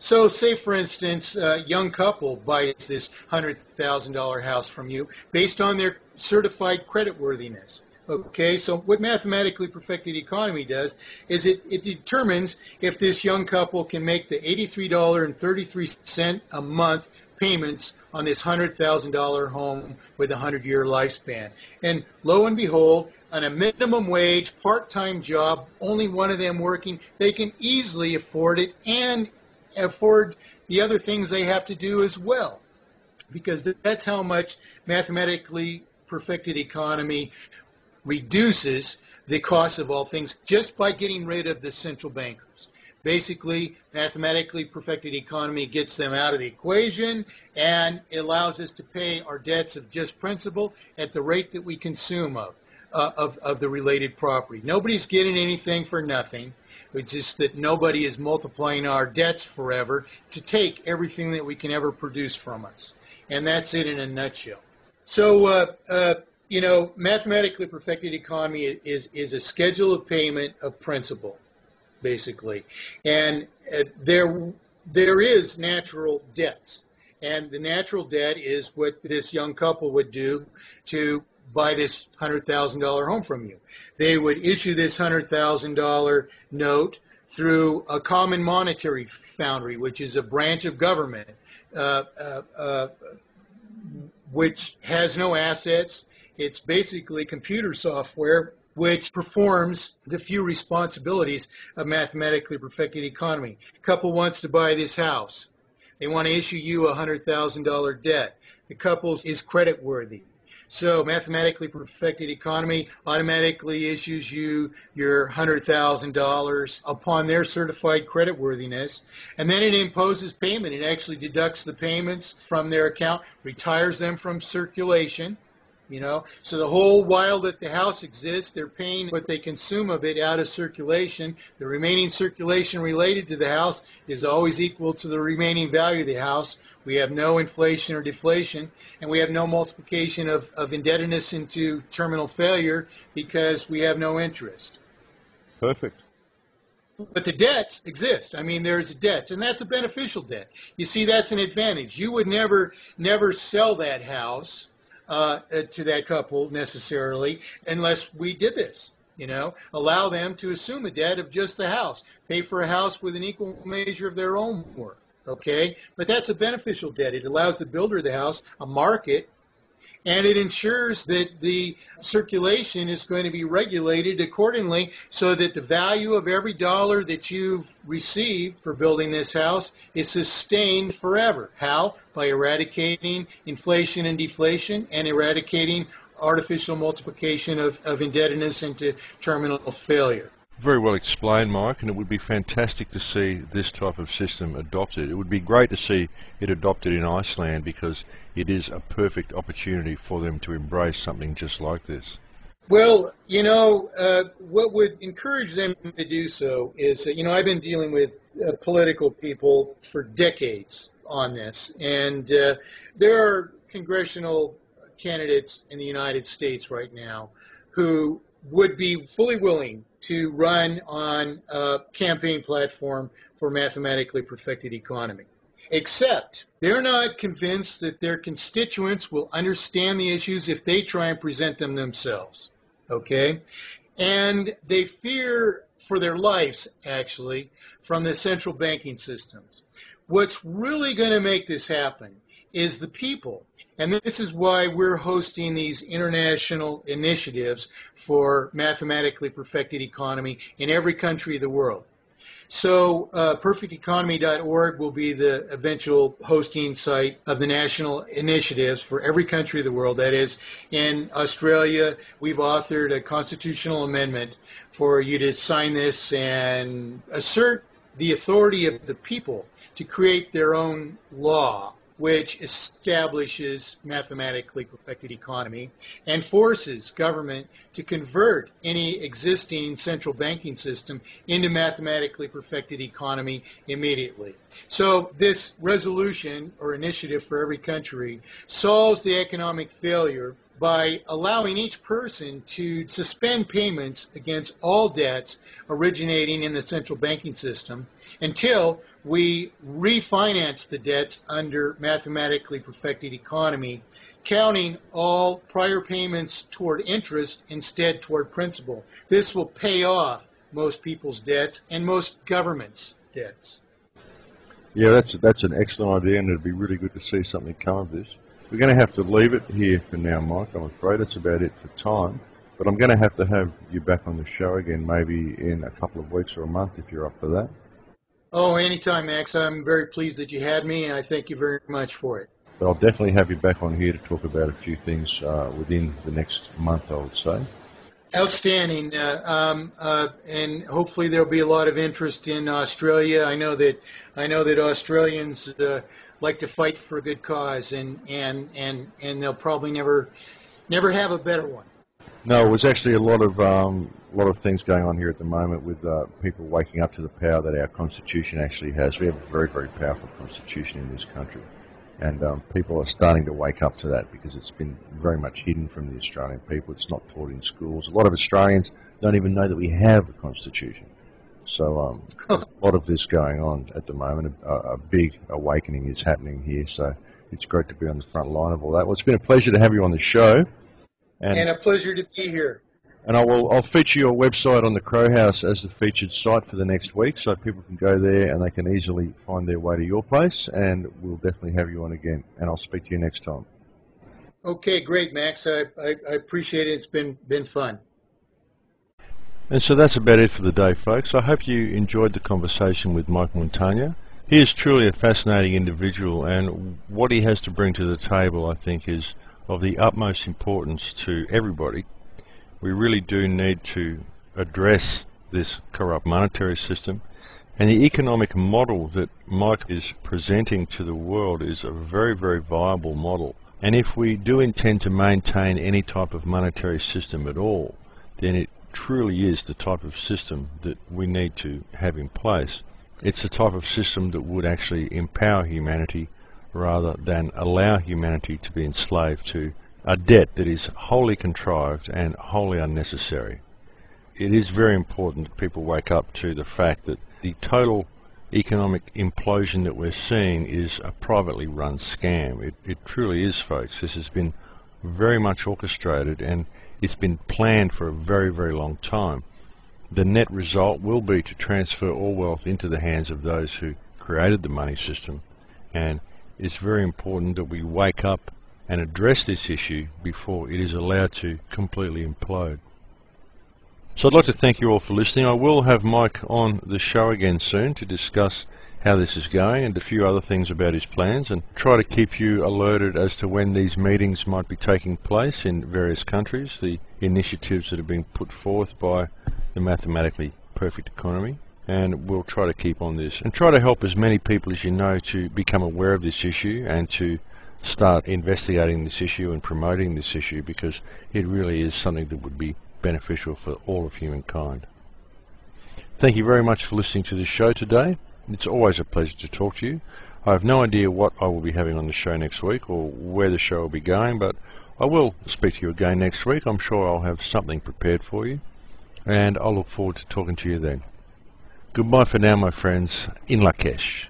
So say, for instance, a young couple buys this $100,000 house from you based on their certified creditworthiness. Okay, so what mathematically perfected economy does is it determines if this young couple can make the $83.33 a month payments on this $100,000 home with a 100-year lifespan. And lo and behold, on a minimum wage, part-time job, only one of them working, they can easily afford it and afford the other things they have to do as well, because that's how much mathematically perfected economy reduces the cost of all things just by getting rid of the central bankers. Basically, mathematically perfected economy gets them out of the equation, and it allows us to pay our debts of just principal at the rate that we consume of the related property. Nobody's getting anything for nothing. It's just that nobody is multiplying our debts forever to take everything that we can ever produce from us. And that's it in a nutshell. So, mathematically perfected economy is a schedule of payment of principal, basically. And there is natural debts. And the natural debt is what this young couple would do to buy this $100,000 home from you. They would issue this $100,000 note through a common monetary foundry, which is a branch of government, which has no assets. It's basically computer software which performs the few responsibilities of mathematically perfected economy. A couple wants to buy this house. They want to issue you a $100,000 debt. The couple is creditworthy. So mathematically perfected economy automatically issues you your $100,000 upon their certified creditworthiness, and then it imposes payment. It actually deducts the payments from their account, retires them from circulation. So the whole while that the house exists, they're paying what they consume of it out of circulation. The remaining circulation related to the house is always equal to the remaining value of the house. We have no inflation or deflation, and we have no multiplication of indebtedness into terminal failure because we have no interest. Perfect. But the debts exist. I mean, there's a debt, and that's a beneficial debt. You see, that's an advantage. You would never sell that house to that couple necessarily unless we did this, allow them to assume a debt of just the house, pay for a house with an equal measure of their own work, okay? But that's a beneficial debt. It allows the builder of the house a market, and it ensures that the circulation is going to be regulated accordingly so that the value of every dollar that you've received for building this house is sustained forever. How? By eradicating inflation and deflation and eradicating artificial multiplication of indebtedness into terminal failure. Very well explained, Mike, and it would be fantastic to see this type of system adopted. It would be great to see it adopted in Iceland because it is a perfect opportunity for them to embrace something just like this. Well, what would encourage them to do so is, I've been dealing with political people for decades on this, and there are congressional candidates in the United States right now who would be fully willing to run on a campaign platform for mathematically perfected economy. Except they're not convinced that their constituents will understand the issues if they try and present them themselves, okay? And they fear for their lives, actually, from the central banking systems. What's really going to make this happen is the people. And this is why we're hosting these international initiatives for mathematically perfected economy in every country of the world. So perfecteconomy.org will be the eventual hosting site of the national initiatives for every country of the world. That is, in Australia, we've authored a constitutional amendment for you to sign this and assert the authority of the people to create their own law, which establishes mathematically perfected economy and forces government to convert any existing central banking system into mathematically perfected economy immediately. So this resolution or initiative for every country solves the economic failure by allowing each person to suspend payments against all debts originating in the central banking system until we refinance the debts under mathematically perfected economy, counting all prior payments toward interest instead toward principal. This will pay off most people's debts and most governments' debts. Yeah, that's an excellent idea, and it'd be really good to see something come of this. We're going to have to leave it here for now, Mike. I'm afraid that's about it for time. But I'm going to have you back on the show again, maybe in a couple of weeks or a month, if you're up for that. Oh, anytime, Max. I'm very pleased that you had me, and I thank you very much for it. But I'll definitely have you back on here to talk about a few things within the next month, I would say. Outstanding, and hopefully there'll be a lot of interest in Australia. I know that Australians like to fight for a good cause, and they'll probably never have a better one. No, there's actually a lot of things going on here at the moment with people waking up to the power that our Constitution actually has. We have a very, very powerful Constitution in this country. And people are starting to wake up to that because it's been very much hidden from the Australian people. It's not taught in schools. A lot of Australians don't even know that we have a constitution. So there's a lot of this going on at the moment. A big awakening is happening here. So it's great to be on the front line of all that. Well, it's been a pleasure to have you on the show. And a pleasure to be here. And I'll feature your website on the Crow House as the featured site for the next week, so people can go there and they can easily find their way to your place, and we'll definitely have you on again. And I'll speak to you next time. Okay, great, Max. I appreciate it. It's been fun. And so that's about it for the day, folks. I hope you enjoyed the conversation with Mike Montagne. He is truly a fascinating individual, and what he has to bring to the table, I think, is of the utmost importance to everybody. We really do need to address this corrupt monetary system, and the economic model that Mike is presenting to the world is a very, very viable model. And if we do intend to maintain any type of monetary system at all, then it truly is the type of system that we need to have in place. It's the type of system that would actually empower humanity rather than allow humanity to be enslaved to a debt that is wholly contrived and wholly unnecessary. It is very important that people wake up to the fact that the total economic implosion that we're seeing is a privately run scam. It truly is, folks. This has been very much orchestrated, and it's been planned for a very, very long time. The net result will be to transfer all wealth into the hands of those who created the money system, and it's very important that we wake up and address this issue before it is allowed to completely implode. So I'd like to thank you all for listening. I will have Mike on the show again soon to discuss how this is going and a few other things about his plans, and try to keep you alerted as to when these meetings might be taking place in various countries, the initiatives that have been put forth by the mathematically perfect economy. And we'll try to keep on this and try to help as many people as you know to become aware of this issue and to start investigating this issue and promoting this issue, because it really is something that would be beneficial for all of humankind. Thank you very much for listening to this show today. It's always a pleasure to talk to you. I have no idea what I will be having on the show next week or where the show will be going, but I will speak to you again next week. I'm sure I'll have something prepared for you, and I'll look forward to talking to you then. Goodbye for now, my friends. In Lakesh.